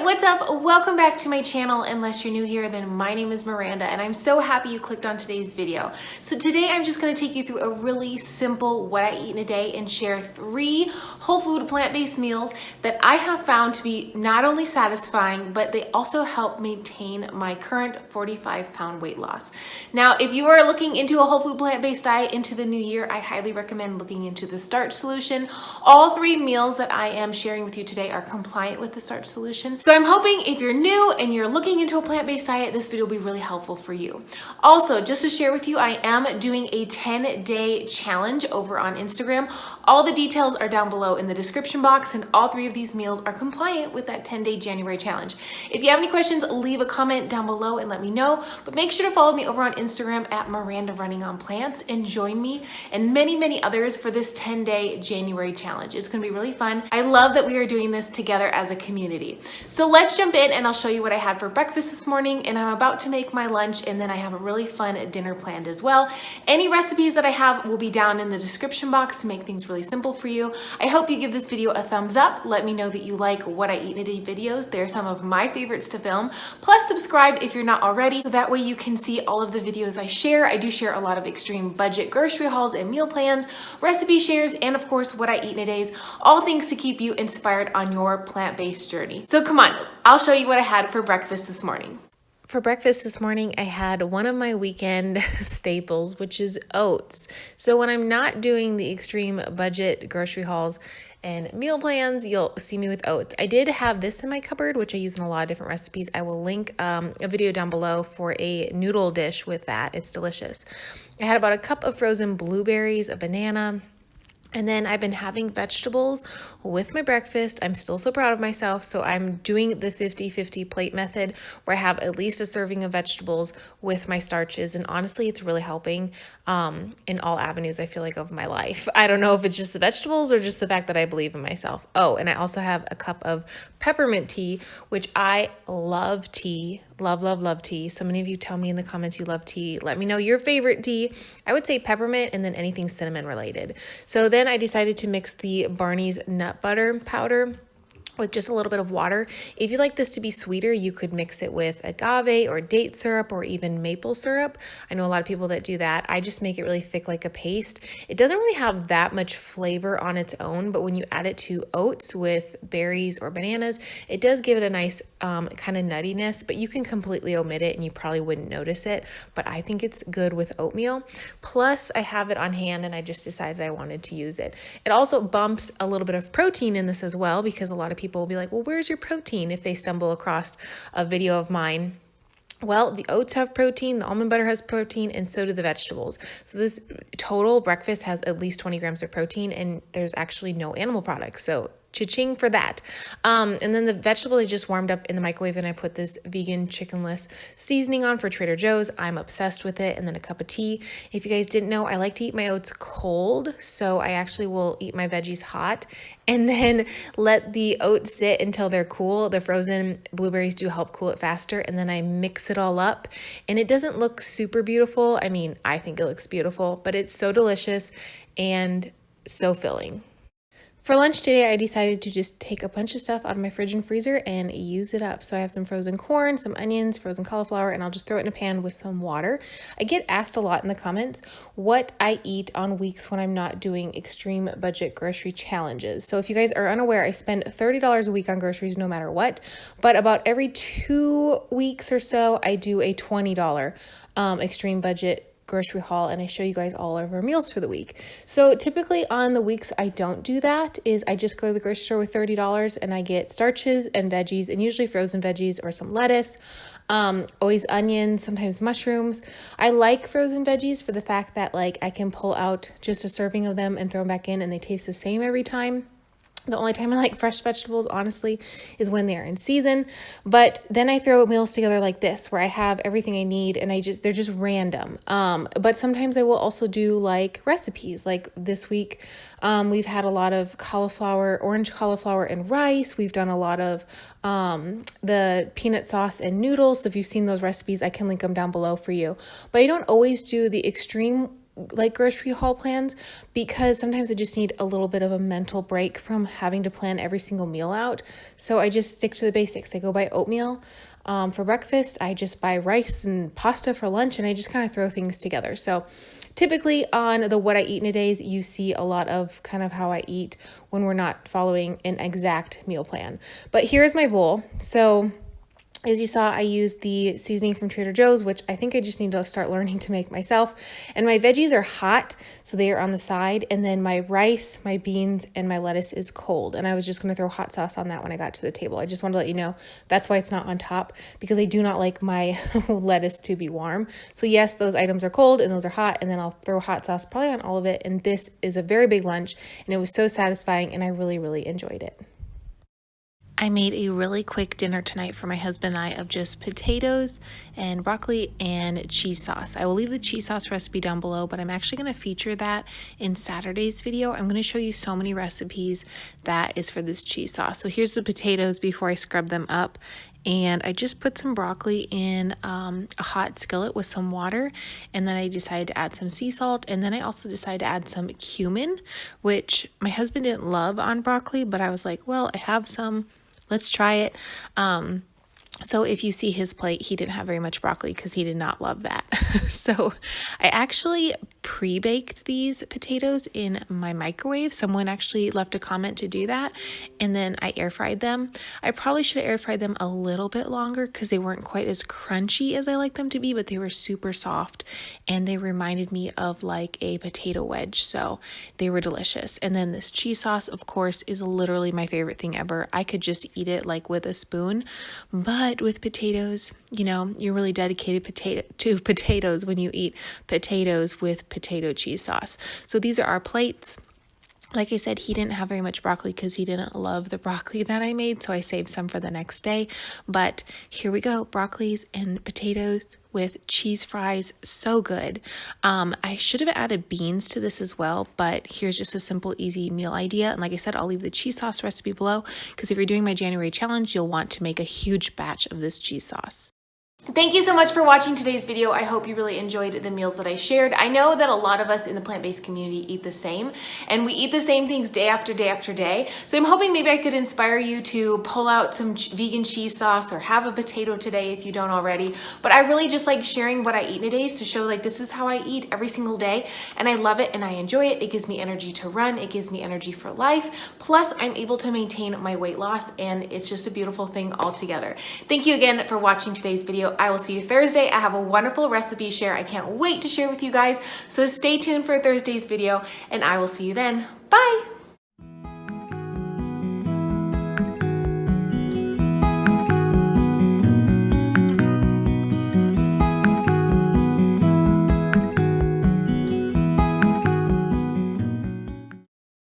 what's up? Welcome back to my channel. Unless you're new here, then my name is Miranda and I'm so happy you clicked on today's video. So today I'm just going to take you through a really simple what I eat in a day and share 3 whole food plant-based meals that I have found to be not only satisfying, but they also help maintain my current 45-pound weight loss. Now, if you are looking into a whole food plant-based diet into the new year, I highly recommend looking into the Starch solution. All 3 meals that I am sharing with you today are compliant with the Starch solution. So I'm hoping if you're new and you're looking into a plant-based diet, this video will be really helpful for you. Also, just to share with you, I am doing a 10-day challenge over on Instagram. All the details are down below in the description box, and all 3 of these meals are compliant with that 10-day January challenge. If you have any questions, leave a comment down below and let me know. But make sure to follow me over on Instagram at Miranda Running on Plants and join me and many others for this 10-day January challenge. It's going to be really fun. I love that we are doing this together as a community. So let's jump in and I'll show you what I had for breakfast this morning, and I'm about to make my lunch, and then I have a really fun dinner planned as well. Any recipes that I have will be down in the description box to make things really simple for you. I hope you give this video a thumbs up. Let me know that you like what I eat in a day videos. They're some of my favorites to film. Plus subscribe if you're not already, so that way you can see all of the videos I share. I do share a lot of extreme budget grocery hauls and meal plans, recipe shares, and of course what I eat in a day, all things to keep you inspired on your plant-based journey. So come on, I'll show you what I had for breakfast this morning. For breakfast this morning, I had one of my weekend staples, which is oats. So when I'm not doing the extreme budget grocery hauls and meal plans, you'll see me with oats. I did have this in my cupboard, which I use in a lot of different recipes. I will link a video down below for a noodle dish with that. It's delicious. I had about a cup of frozen blueberries, a banana, and then I've been having vegetables with my breakfast. I'm still so proud of myself. So I'm doing the 50-50 plate method where I have at least a serving of vegetables with my starches. And honestly, it's really helping in all avenues, I feel like, of my life. I don't know if it's just the vegetables or just the fact that I believe in myself. Oh, and I also have a cup of peppermint tea, which I love tea. Love tea. So many of you tell me in the comments you love tea. Let me know your favorite tea. I would say peppermint and then anything cinnamon related. So then I decided to mix the Barney's nut butter powder with just a little bit of water. If you like this to be sweeter, you could mix it with agave or date syrup or even maple syrup. I know a lot of people that do that. I just make it really thick like a paste. It doesn't really have that much flavor on its own, but when you add it to oats with berries or bananas, it does give it a nice kind of nuttiness, but you can completely omit it and you probably wouldn't notice it. But I think it's good with oatmeal. Plus I have it on hand and I just decided I wanted to use it. It also bumps a little bit of protein in this as well, because a lot of people will be like, well, where's your protein if they stumble across a video of mine? Well, the oats have protein, the almond butter has protein, and so do the vegetables. So this total breakfast has at least 20 grams of protein, and there's actually no animal products. So cha-ching for that. And then the vegetable I just warmed up in the microwave, and I put this vegan chickenless seasoning on for Trader Joe's. I'm obsessed with it. And then a cup of tea. If you guys didn't know, I like to eat my oats cold. So I actually will eat my veggies hot and then let the oats sit until they're cool. The frozen blueberries do help cool it faster. And then I mix it all up, and it doesn't look super beautiful. I mean, I think it looks beautiful, but it's so delicious and so filling. For lunch today, I decided to just take a bunch of stuff out of my fridge and freezer and use it up. So I have some frozen corn, some onions, frozen cauliflower, and I'll just throw it in a pan with some water. I get asked a lot in the comments what I eat on weeks when I'm not doing extreme budget grocery challenges. So if you guys are unaware, I spend $30 a week on groceries no matter what, but about every 2 weeks or so, I do a $20 extreme budget grocery haul, and I show you guys all of our meals for the week. So typically on the weeks I don't do that is I just go to the grocery store with $30 and I get starches and veggies, and usually frozen veggies or some lettuce, always onions, sometimes mushrooms. I like frozen veggies for the fact that like I can pull out just a serving of them and throw them back in and they taste the same every time. The only time I like fresh vegetables, honestly, is when they are in season. But then I throw meals together like this, where I have everything I need and they're just random. But sometimes I will also do like recipes. Like this week, we've had a lot of orange cauliflower and rice. We've done a lot of the peanut sauce and noodles. So if you've seen those recipes, I can link them down below for you. But I don't always do the extreme like grocery haul plans, because sometimes I just need a little bit of a mental break from having to plan every single meal out. So I just stick to the basics. I go buy oatmeal for breakfast. I just buy rice and pasta for lunch, and I just kind of throw things together. So typically on the what I eat in a days, you see a lot of kind of how I eat when we're not following an exact meal plan. But here's my bowl. So as you saw, I used the seasoning from Trader Joe's, which I think I just need to start learning to make myself. And my veggies are hot, so they are on the side. And then my rice, my beans, and my lettuce is cold. And I was just going to throw hot sauce on that when I got to the table. I just wanted to let you know that's why it's not on top, because I do not like my lettuce to be warm. So yes, those items are cold and those are hot, and then I'll throw hot sauce probably on all of it. And this is a very big lunch, and it was so satisfying, and I really, really enjoyed it. I made a really quick dinner tonight for my husband and I of just potatoes and broccoli and cheese sauce. I will leave the cheese sauce recipe down below, but I'm actually going to feature that in Saturday's video. I'm going to show you so many recipes that is for this cheese sauce. So here's the potatoes before I scrub them up. And I just put some broccoli in a hot skillet with some water, and then I decided to add some sea salt, and then I also decided to add some cumin, which my husband didn't love on broccoli, but I was like, well, I have some. Let's try it. So if you see his plate, he didn't have very much broccoli because he did not love that. So I actually pre-baked these potatoes in my microwave. Someone actually left a comment to do that, and then I air fried them. I probably should have air fried them a little bit longer because they weren't quite as crunchy as I like them to be, but they were super soft, and they reminded me of like a potato wedge, so they were delicious. And then this cheese sauce, of course, is literally my favorite thing ever. I could just eat it like with a spoon, but with potatoes, you know, you're really dedicated to potatoes when you eat potatoes with potato cheese sauce. So these are our plates. Like I said, he didn't have very much broccoli because he didn't love the broccoli that I made, so I saved some for the next day. But here we go, broccolis and potatoes with cheese fries, so good. I should have added beans to this as well, but here's just a simple, easy meal idea. And like I said, I'll leave the cheese sauce recipe below, because if you're doing my January challenge, you'll want to make a huge batch of this cheese sauce. Thank you so much for watching today's video. I hope you really enjoyed the meals that I shared. I know that a lot of us in the plant-based community eat the same, and we eat the same things day after day after day. So I'm hoping maybe I could inspire you to pull out some vegan cheese sauce or have a potato today if you don't already. But I really just like sharing what I eat in a day to show like this is how I eat every single day, and I love it and I enjoy it. It gives me energy to run. It gives me energy for life. Plus, I'm able to maintain my weight loss, and it's just a beautiful thing altogether. Thank you again for watching today's video. I will see you Thursday. I have a wonderful recipe share I can't wait to share with you guys. So stay tuned for Thursday's video, and I will see you then. Bye.